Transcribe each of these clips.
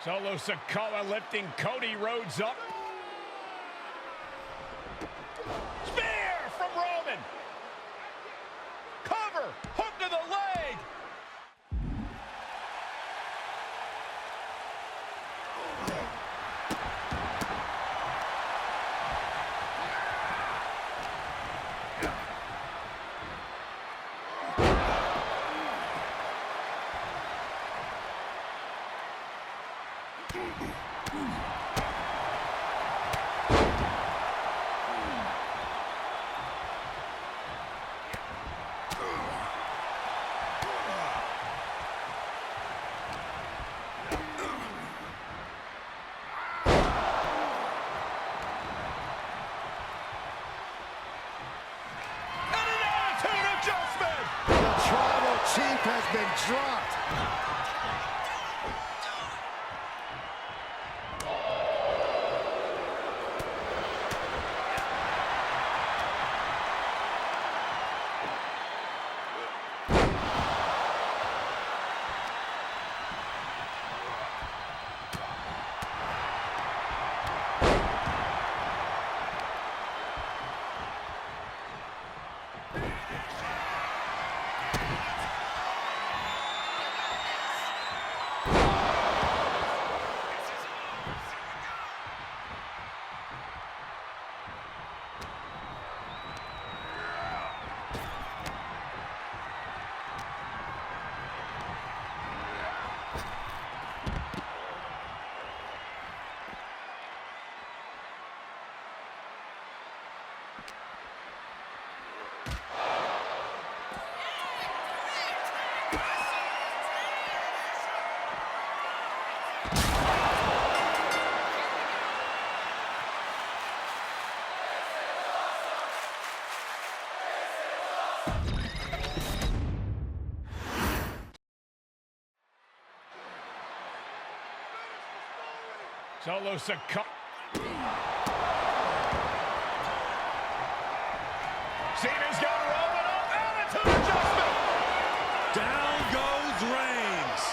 Solo Sikoa lifting Cody Rhodes up. Spear from Roman. Cover, hook to the leg. Chief has been dropped. Solo Sikoa. Cena's got Roman up. Attitude adjustment. Down goes Reigns.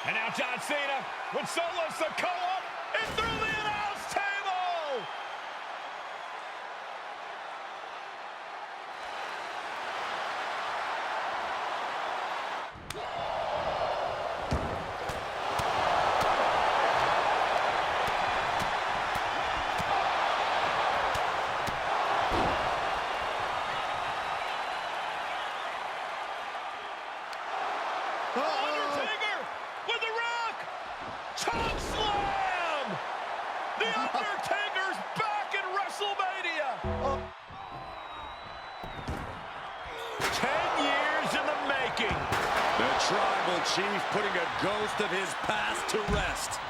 And now John Cena with Solo Sikoa and through the announce table. Tribal Chief putting a ghost of his past to rest.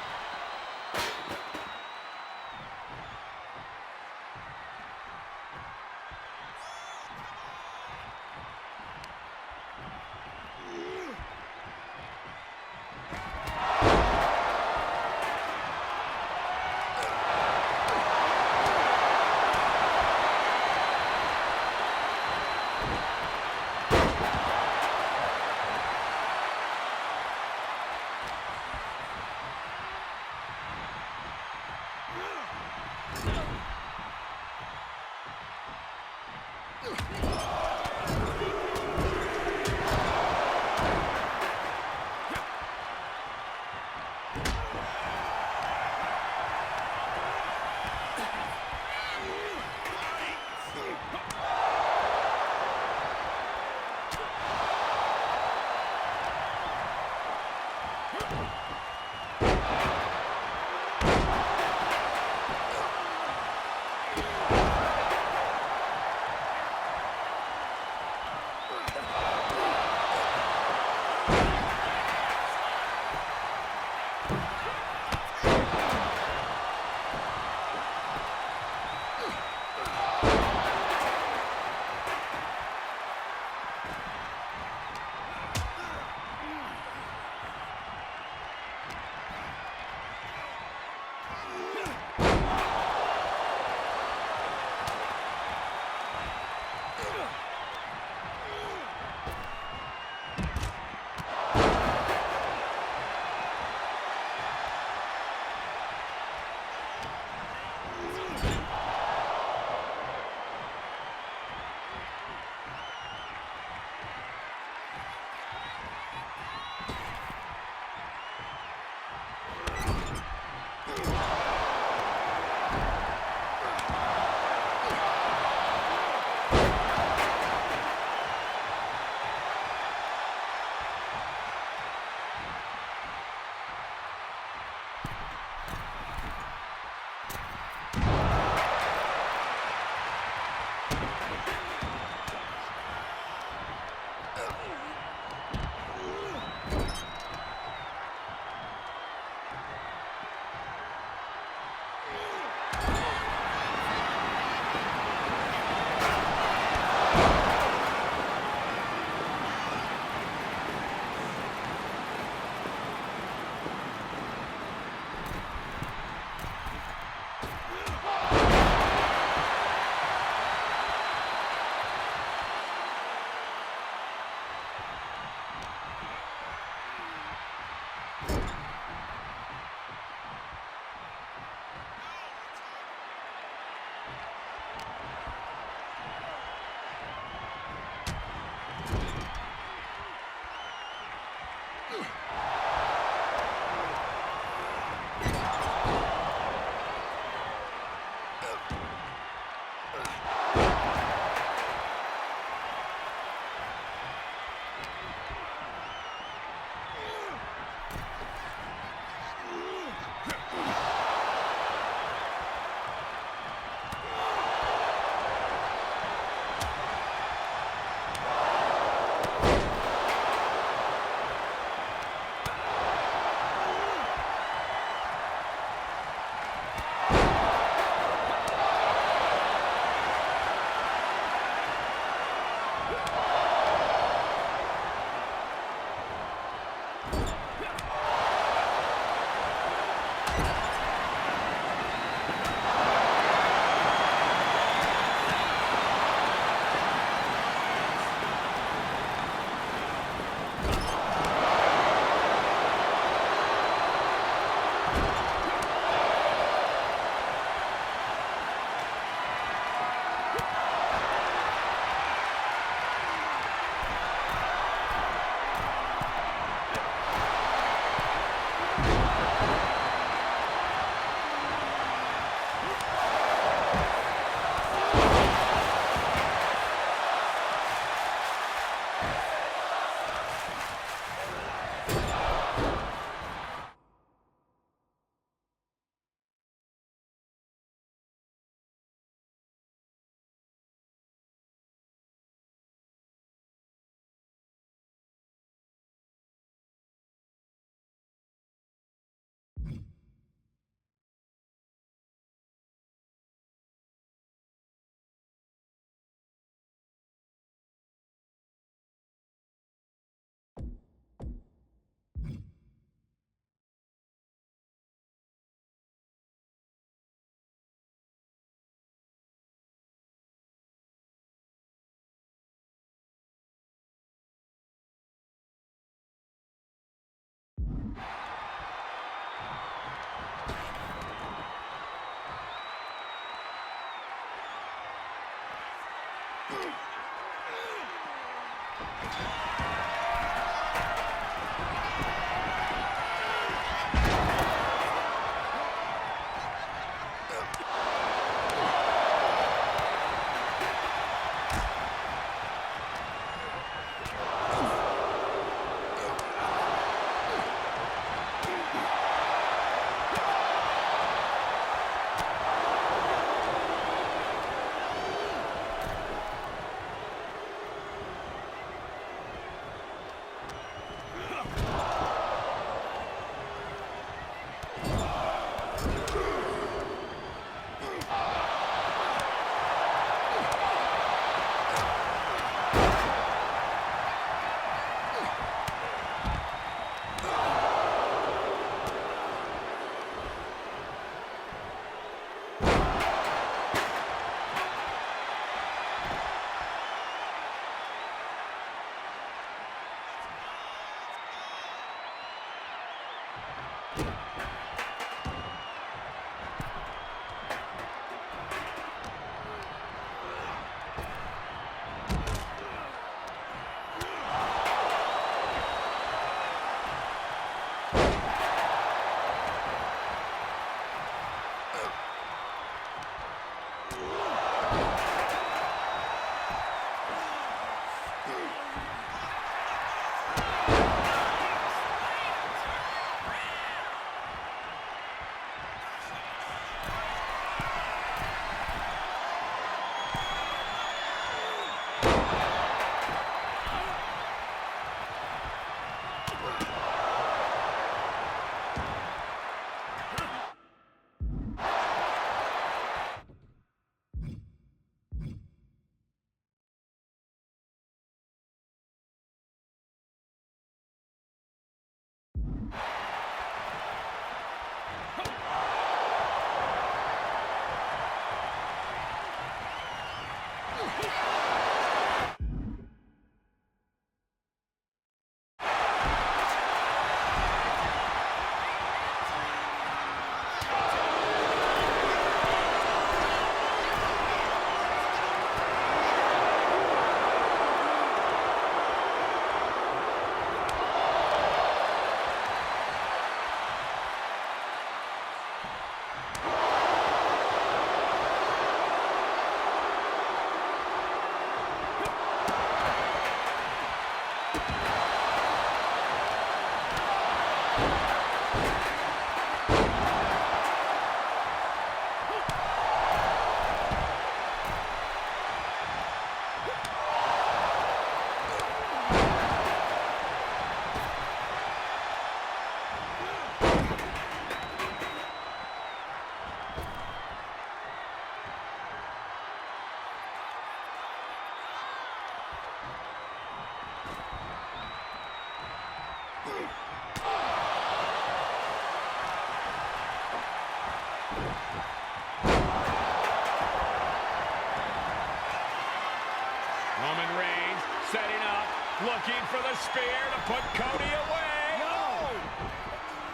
Roman Reigns setting up, looking for the spear to put Cody away. No!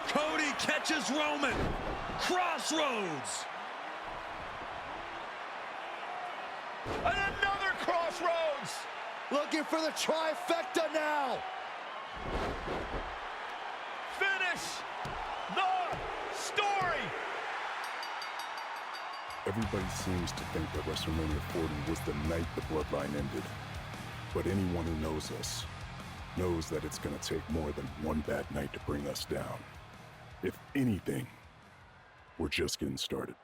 Cody catches Roman. Crossroads. And another crossroads. Looking for the trifecta now. Finish the story. Everybody seems to think that WrestleMania 40 was the night the Bloodline ended. But anyone who knows us knows that it's going to take more than one bad night to bring us down. If anything, we're just getting started.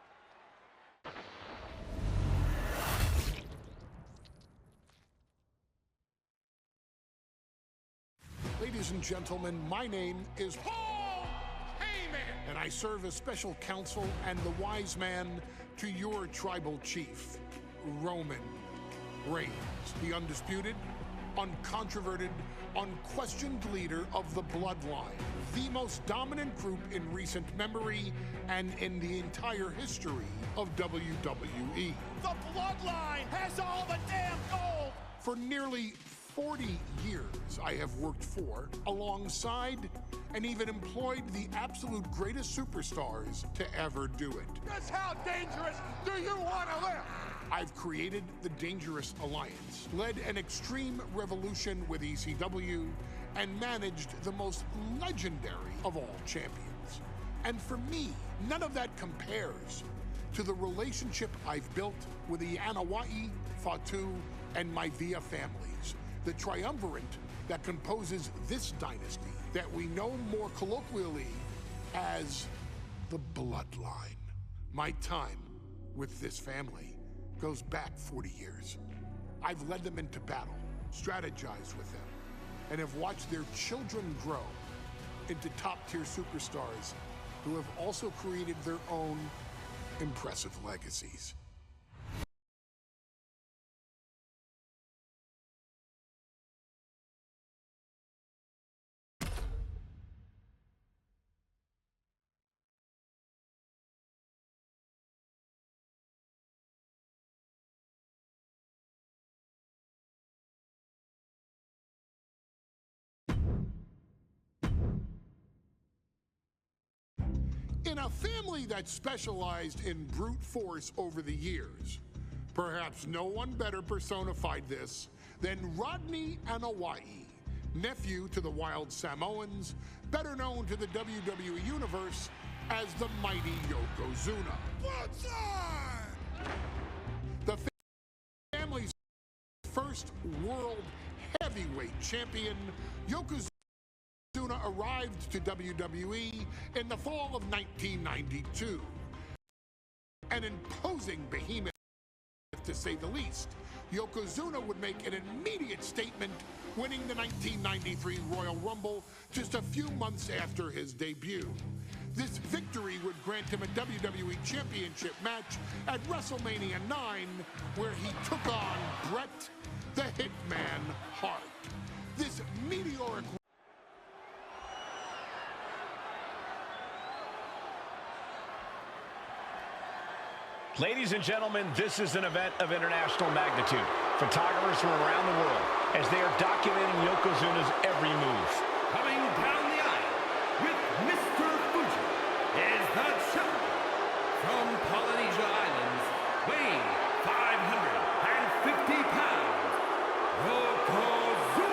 Ladies and gentlemen, my name is Paul Heyman, and I serve as special counsel and the wise man to your tribal chief, Roman Reigns, the undisputed, uncontroverted, unquestioned leader of the Bloodline, the most dominant group in recent memory and in the entire history of WWE. The Bloodline has all the damn gold. For nearly 40 years, I have worked for, alongside, and even employed the absolute greatest superstars to ever do it. Just how dangerous do you want to live? I've created the Dangerous Alliance, led an extreme revolution with ECW, and managed the most legendary of all champions. And for me, none of that compares to the relationship I've built with the Anoa'i, Fatu, and Maivia families, the triumvirate that composes this dynasty that we know more colloquially as the Bloodline. My time with this family goes back 40 years. I've led them into battle, strategized with them, and have watched their children grow into top-tier superstars who have also created their own impressive legacies. in a family that specialized in brute force over the years. Perhaps no one better personified this than Rodney Anoa'i, nephew to the Wild Samoans, better known to the WWE Universe as the mighty Yokozuna. The family's first world heavyweight champion, Yokozuna arrived to WWE in the fall of 1992. An imposing behemoth, to say the least, Yokozuna would make an immediate statement, winning the 1993 Royal Rumble just a few months after his debut. This victory would grant him a WWE Championship match at WrestleMania 9, where he took on Bret the Hitman Hart. This meteoric... Ladies and gentlemen, this is an event of international magnitude. Photographers from around the world as they are documenting Yokozuna's every move. Coming down the aisle with Mr. Fuji is the champion from Polynesia Islands, weighing 550 pounds, Yokozuna!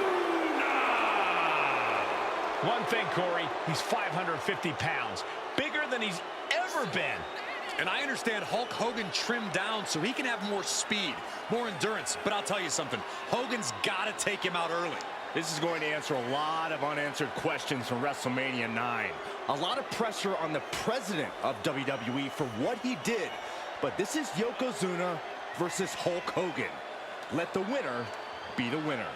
One thing, Corey, he's 550 pounds, bigger than he's ever been. And I understand Hulk Hogan trimmed down so he can have more speed, more endurance. But I'll tell you something, Hogan's got to take him out early. This is going to answer a lot of unanswered questions from WrestleMania 9. A lot of pressure on the president of WWE for what he did. But this is Yokozuna versus Hulk Hogan. Let the winner be the winner.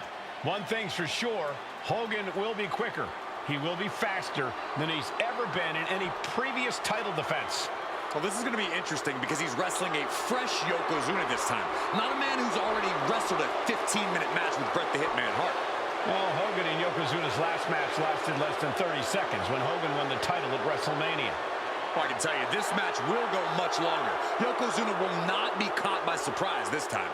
One thing's for sure, Hogan will be quicker. He will be faster than he's ever been in any previous title defense. Well, this is going to be interesting because he's wrestling a fresh Yokozuna this time. Not a man who's already wrestled a 15-minute match with Bret the Hitman Hart. Well, Hogan and Yokozuna's last match lasted less than 30 seconds when Hogan won the title at WrestleMania. Well, I can tell you, this match will go much longer. Yokozuna will not be caught by surprise this time.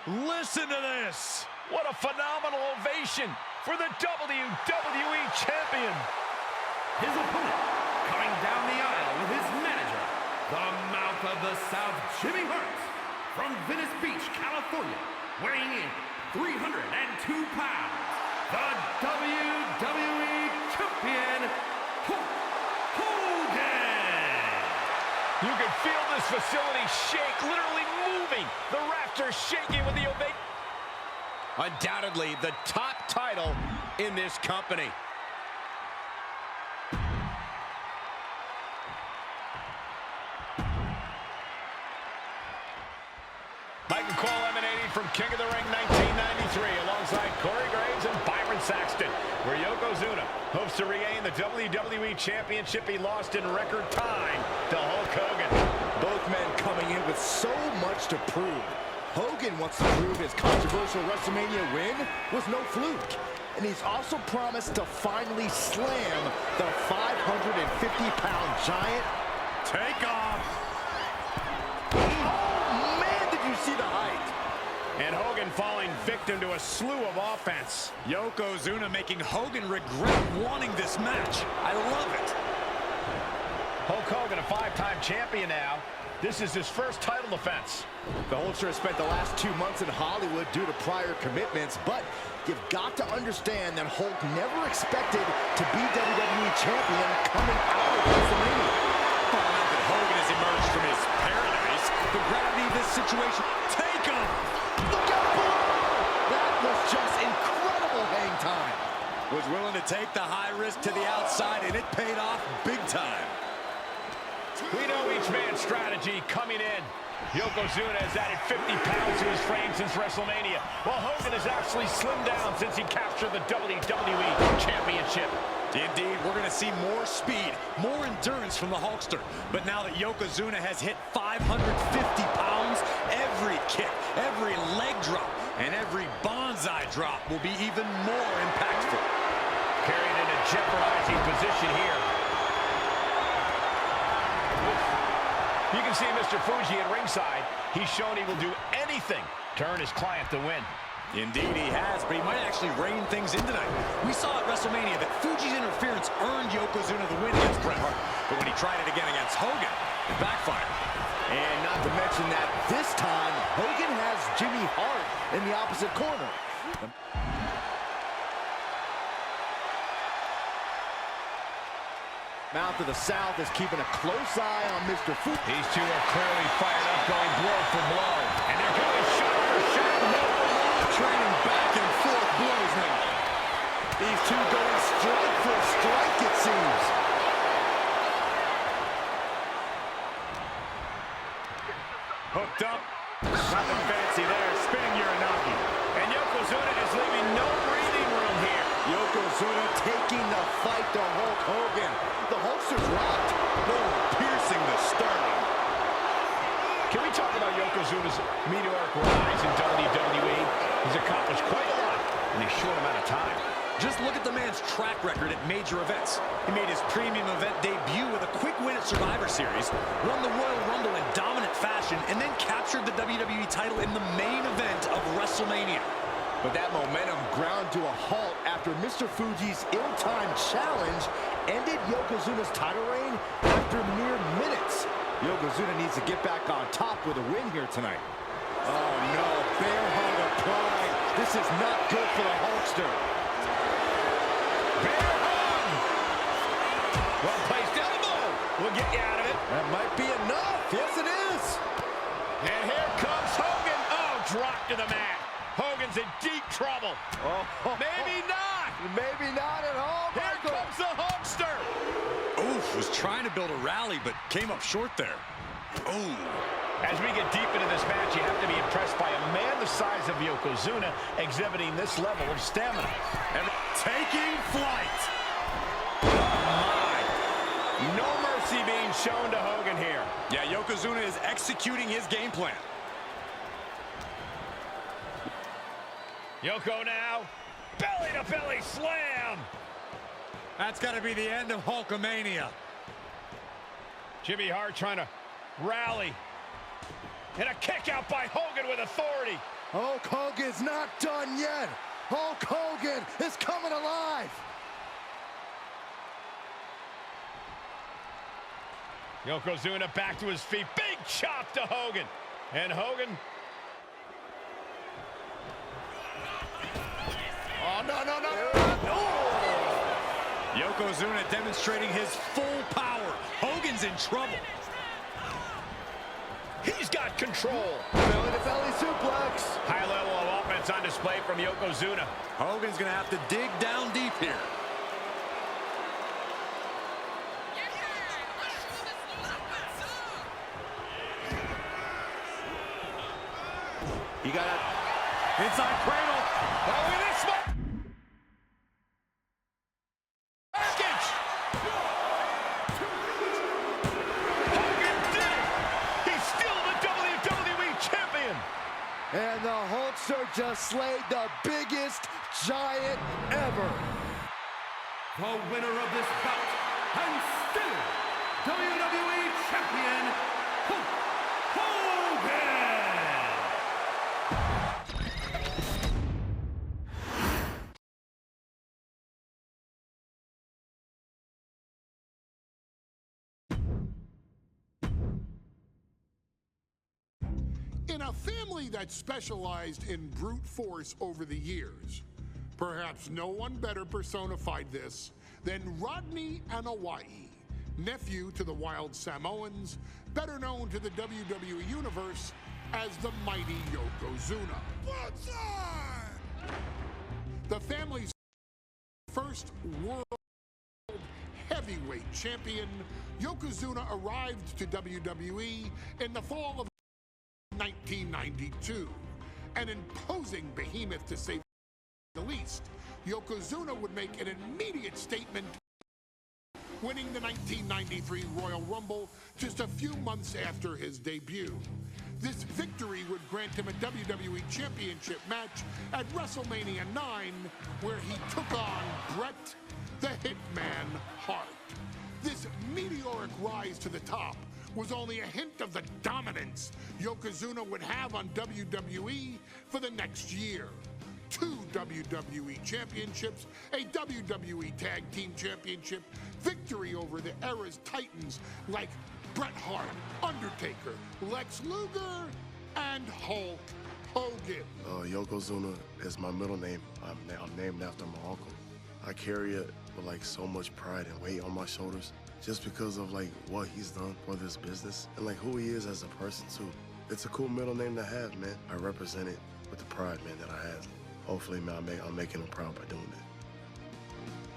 Listen to this. What a phenomenal ovation for the WWE Champion. His opponent, coming down the aisle with his manager, the Mouth of the South, Jimmy Hart, from Venice Beach, California, weighing in 302 pounds, the WWE Champion, Hulk Hogan. You can feel this facility shake, literally moving. The rafters shaking with the ovation. Undoubtedly the top title in this company. Mike McCall emanating from King of the Ring 1993 alongside Corey Graves and Byron Saxton, where Yokozuna hopes to regain the WWE Championship he lost in record time to Hulk Hogan. Both men coming in with so much to prove. Hogan wants to prove his controversial WrestleMania win was no fluke. And he's also promised to finally slam the 550-pound giant. Take off. Oh, man, did you see the height? And Hogan falling victim to a slew of offense. Yokozuna making Hogan regret wanting this match. I love it. Hulk Hogan, a five-time champion now. This is his first title defense. The Hulkster has spent the last 2 months in Hollywood due to prior commitments, but you've got to understand that Hulk never expected to be WWE Champion coming out of WrestleMania. Well, now that Hogan has emerged from his paradise, the gravity of this situation, take him! Look out below! That was just incredible hang time. Was willing to take the high risk to the outside, and it paid off big time. We know each man's strategy coming in. Yokozuna has added 50 pounds to his frame since WrestleMania, while Hogan has actually slimmed down since he captured the WWE Championship. Indeed, we're going to see more speed, more endurance from the Hulkster. But now that Yokozuna has hit 550 pounds, every kick, every leg drop, and every bonsai drop will be even more impactful. Carried in a jeopardizing position here. You can see Mr. Fuji at ringside. He's shown he will do anything to earn his client the win. Indeed he has, but he might actually rein things in tonight. We saw at WrestleMania that Fuji's interference earned Yokozuna the win against Bret Hart, but when he tried it again against Hogan, it backfired. And not to mention that this time, Hogan has Jimmy Hart in the opposite corner. Mouth of the South is keeping a close eye on Mr. Fuji. These two are clearly fired up, going blow for blow. And they're going shot for shot. Training back and forth blows now. These two going strike for strike, it seems. Hooked up. Nothing fancy there. Spinning Uranagi. And Yokozuna is leaving no breathing room here. Yokozuna taking the fight to Hulk Hogan. The Hulkster's rocked. Boom, piercing the sternum. Can we talk about Yokozuna's meteoric rise in WWE? He's accomplished quite a lot in a short amount of time. Just look at the man's track record at major events. He made his premium event debut with a quick win at Survivor Series, won the Royal Rumble in dominant fashion, and then captured the WWE title in the main event of WrestleMania. But that momentum ground to a halt after Mr. Fuji's ill-timed challenge ended Yokozuna's title reign after mere minutes. Yokozuna needs to get back on top with a win here tonight. Oh no, bear hug of pride. This is not good for the Hulkster. Bear hug! Well-placed elbow will get you out of it. That might be enough. Yes, it is. And here comes Hogan. Oh, drop to the mat. Hogan's in deep trouble. Maybe not. Maybe not at all, Here Michael. comes the Hulkster. Oof, was trying to build a rally, but came up short there. Ooh. As we get deep into this match, you have to be impressed by a man the size of Yokozuna exhibiting this level of stamina. Taking flight. My. No mercy being shown to Hogan here. Yeah, Yokozuna is executing his game plan. Yoko now. Belly-to-belly slam. That's got to be the end of Hulkamania. Jimmy Hart trying to rally. And a kick out by Hogan with authority. Hulk Hogan's not done yet. Hulk Hogan is coming alive. Yokozuna back to his feet. Big chop to Hogan. And Hogan. Oh, no. Yokozuna demonstrating his full power. Hogan's in trouble. He's got control. Belly-to-belly suplex. High level of offense on display from Yokozuna. Hogan's going to have to dig down deep here. You got it. Inside cradle. Oh, look at this one. Package. Hogan did. He's still the WWE champion. And the Hulkster just slayed the biggest giant ever. The winner of this bout, and still WWE Champion, Hulk Hogan! In a family that specialized in brute force over the years, perhaps no one better personified this than Rodney Anoa'i, nephew to the Wild Samoans, better known to the WWE Universe as the mighty Yokozuna. The family's first world heavyweight champion, Yokozuna arrived to WWE in the fall of 1992, an imposing behemoth to say the least. Yokozuna would make an immediate statement, winning the 1993 Royal Rumble just a few months after his debut. This victory would grant him a WWE Championship match at WrestleMania 9, where he took on Bret the Hitman Hart. This meteoric rise to the top was only a hint of the dominance Yokozuna would have on WWE for the next year. 2 WWE championships, a WWE Tag Team Championship, victory over the era's titans like Bret Hart, Undertaker, Lex Luger, and Hulk Hogan. Yokozuna is my middle name. I'm named after my uncle. I carry it with like so much pride and weight on my shoulders just because of like what he's done for this business and like who he is as a person too. It's a cool middle name to have, man. I represent it with the pride, man, that I have. Hopefully, man, I'm making him proud by doing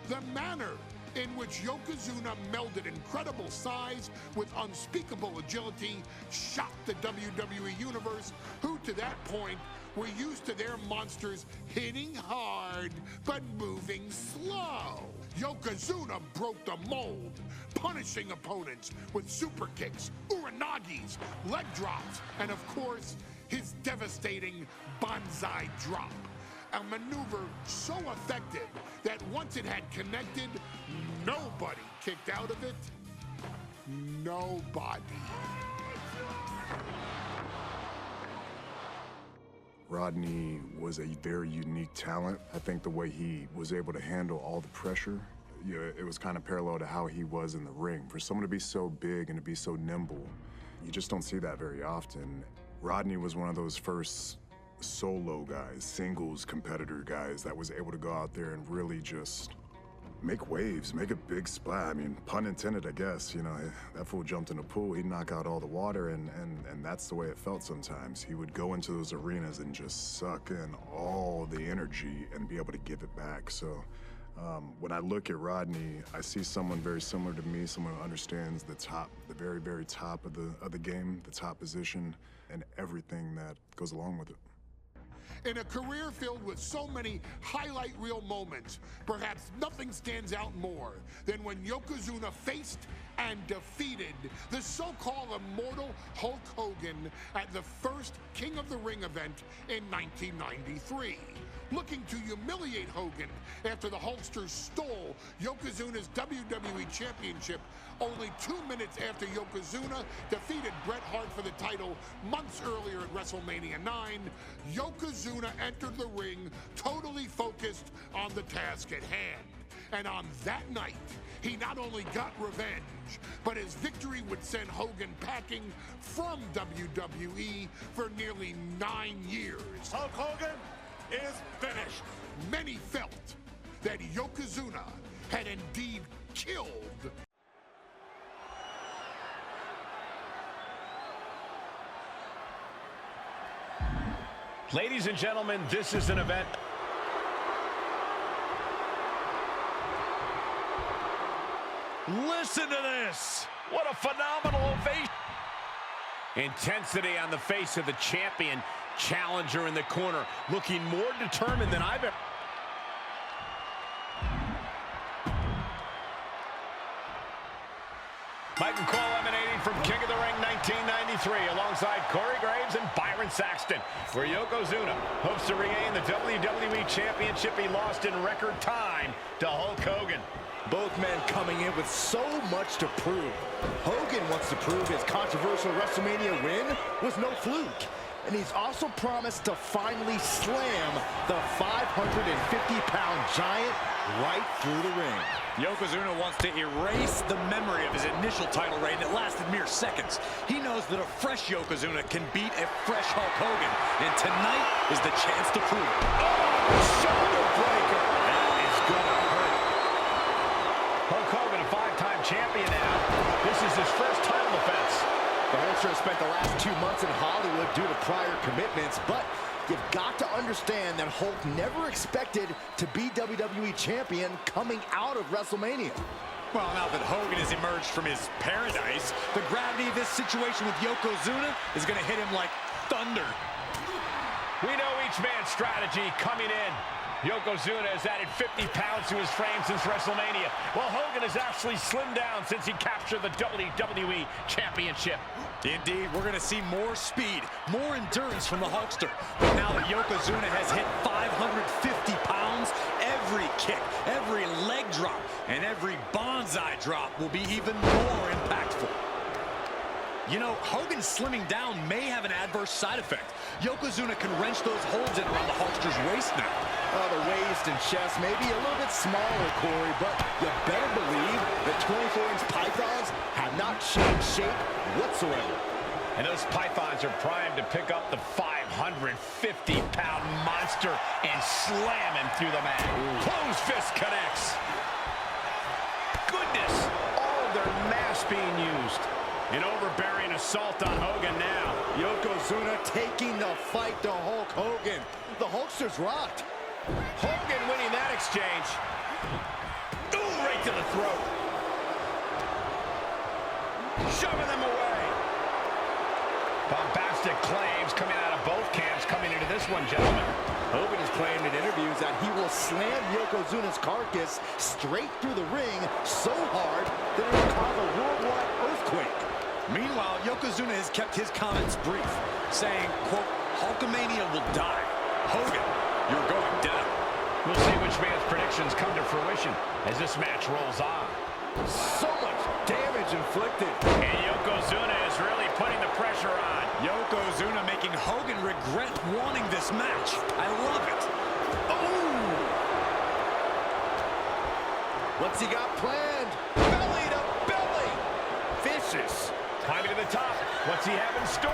that. The manner in which Yokozuna melded incredible size with unspeakable agility shocked the WWE Universe, who to that point were used to their monsters hitting hard but moving slow. Yokozuna broke the mold, punishing opponents with super kicks, uranagis, leg drops, and of course, his devastating Banzai drop. A maneuver so effective that once it had connected, nobody kicked out of it. Nobody. Rodney was a very unique talent. I think the way he was able to handle all the pressure, it was kind of parallel to how he was in the ring. For someone to be so big and to be so nimble, you just don't see that very often. Rodney was one of those first solo guys, singles competitor guys that was able to go out there and really just make waves, make a big splash. I mean, pun intended, I guess. You know, that fool jumped in the pool, he'd knock out all the water, and that's the way it felt sometimes. He would go into those arenas and just suck in all the energy and be able to give it back. So when I look at Rodney, I see someone very similar to me, someone who understands the top, the very, very top of the game, the top position, and everything that goes along with it. In a career filled with so many highlight reel moments, perhaps nothing stands out more than when Yokozuna faced and defeated the so-called immortal Hulk Hogan at the first King of the Ring event in 1993. Looking to humiliate Hogan after the Hulkster stole Yokozuna's WWE Championship only 2 minutes after Yokozuna defeated Bret Hart for the title months earlier at WrestleMania 9, Yokozuna entered the ring totally focused on the task at hand. And on that night, he not only got revenge, but his victory would send Hogan packing from WWE for nearly 9 years. Hulk Hogan is finished. Many felt that Yokozuna had indeed killed. Ladies and gentlemen, this is an event. Listen to this. What a phenomenal ovation. Intensity on the face of the champion. Challenger in the corner, looking more determined than I've ever. Mike McCall emanating from King of the Ring 1993 alongside Corey Graves and Byron Saxton, where Yokozuna hopes to regain the WWE Championship he lost in record time to Hulk Hogan. Both men coming in with so much to prove. Hogan wants to prove his controversial WrestleMania win was no fluke. And he's also promised to finally slam the 550-pound giant right through the ring. Yokozuna wants to erase the memory of his initial title reign that lasted mere seconds. He knows that a fresh Yokozuna can beat a fresh Hulk Hogan, and tonight is the chance to prove it. Oh, shoulder breaker. That is gonna hurt. Hulk Hogan, a 5-time champion now. This is his first title defense. The Hulkster has spent the last 2 months in Hollywood due to prior commitments, but you've got to understand that Hulk never expected to be WWE champion coming out of WrestleMania. Well, now that Hogan has emerged from his paradise, the gravity of this situation with Yokozuna is going to hit him like thunder. We know each man's strategy coming in. Yokozuna has added 50 pounds to his frame since WrestleMania, while Hogan has actually slimmed down since he captured the WWE Championship. Indeed, we're going to see more speed, more endurance from the Hulkster. But now that Yokozuna has hit 550 pounds, every kick, every leg drop, and every Banzai drop will be even more impactful. You know, Hogan slimming down may have an adverse side effect. Yokozuna can wrench those holds in around the Hulkster's waist now. The waist and chest may be a little bit smaller, Corey, but you better believe the 24-inch pythons have not changed shape whatsoever. And those pythons are primed to pick up the 550-pound monster and slam him through the mat. Closed fist connects. Goodness, all their mass being used. An overbearing assault on Hogan now. Yokozuna taking the fight to Hulk Hogan. The Hulkster's rocked. Hogan winning that exchange. Ooh, right to the throat. Shoving them away. Bombastic claims coming out of both camps coming into this one, gentlemen. Hogan has claimed in interviews that he will slam Yokozuna's carcass straight through the ring so hard that it will cause a worldwide earthquake. Meanwhile, Yokozuna has kept his comments brief, saying, quote, Hulkamania will die. Hogan, you're going down. We'll see which man's predictions come to fruition as this match rolls on. So much damage inflicted. And Yokozuna is really putting the pressure on. Yokozuna making Hogan regret wanting this match. I love it. Oh! What's he got planned? Belly to belly. Vicious. Climbing to the top. What's he have in store?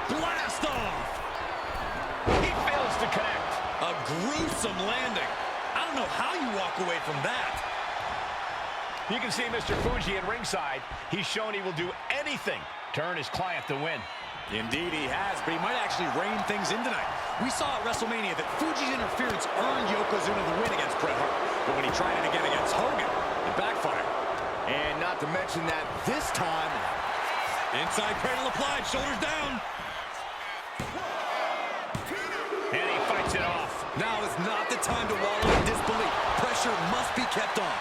Blast off! He fails to connect. A gruesome landing. I don't know how you walk away from that. You can see Mr. Fuji at ringside. He's shown he will do anything to earn his client the win. Indeed he has, but he might actually rein things in tonight. We saw at WrestleMania that Fuji's interference earned Yokozuna the win against Bret Hart. But when he tried it again against Hogan, it backfired. And not to mention that this time... Inside cradle applied, shoulders down. And he fights it off. Now is not the time to wallow in disbelief. Pressure must be kept on.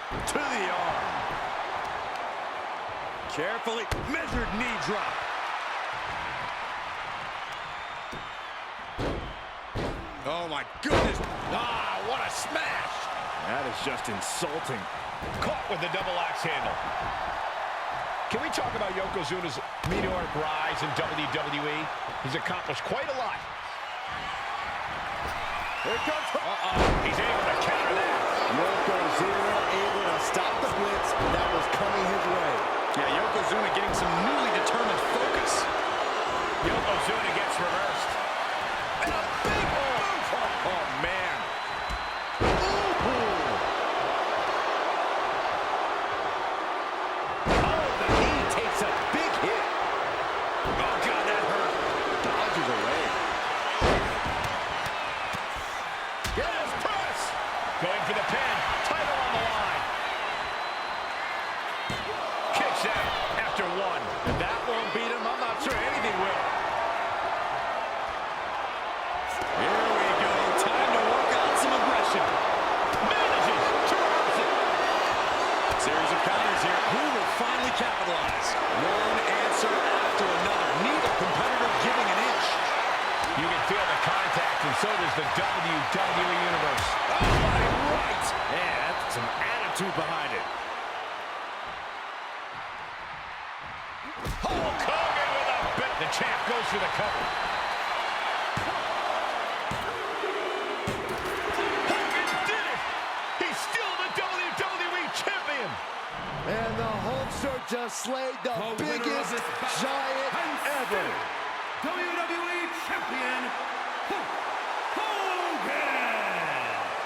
To the arm. Carefully measured knee drop. Oh my goodness. Ah, what a smash. That is just insulting. Caught with the double axe handle. Can we talk about Yokozuna's meteoric rise in WWE? He's accomplished quite a lot. Here it comes. He's able to counter that. Yokozuna able to stop the blitz that was coming his way. Yeah, Yokozuna getting some newly determined focus. Yokozuna gets reversed. And a big boot. Oh, man. Oh, the knee takes a big hit. Oh, God, that hurt. Dodges away. Yes, press. Going for the pin. Title on the line. Kicks out after one. If that won't beat him, I'm not sure anything will. Here we go. Time to work out some aggression. Manages to reverse it. Series of counters here. Who will finally capitalize? One answer after another. Neither competitor giving an inch. You can feel the contact, and so does the WWE Universe. Oh, my right. Yeah, that's some attitude behind it. Hulk Hogan with a bit. The champ goes for the cover. Hogan did it! He's still the WWE Champion! And the Hulkster just slayed the biggest giant ever. WWE Champion, Hulk Hogan!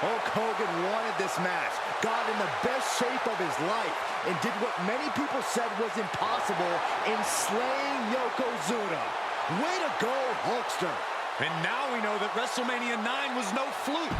Hulk Hogan wanted this match, got in the best shape of his life, and did what many people said was impossible in slaying Yokozuna. Way to go, Hulkster! And now we know that WrestleMania 9 was no fluke.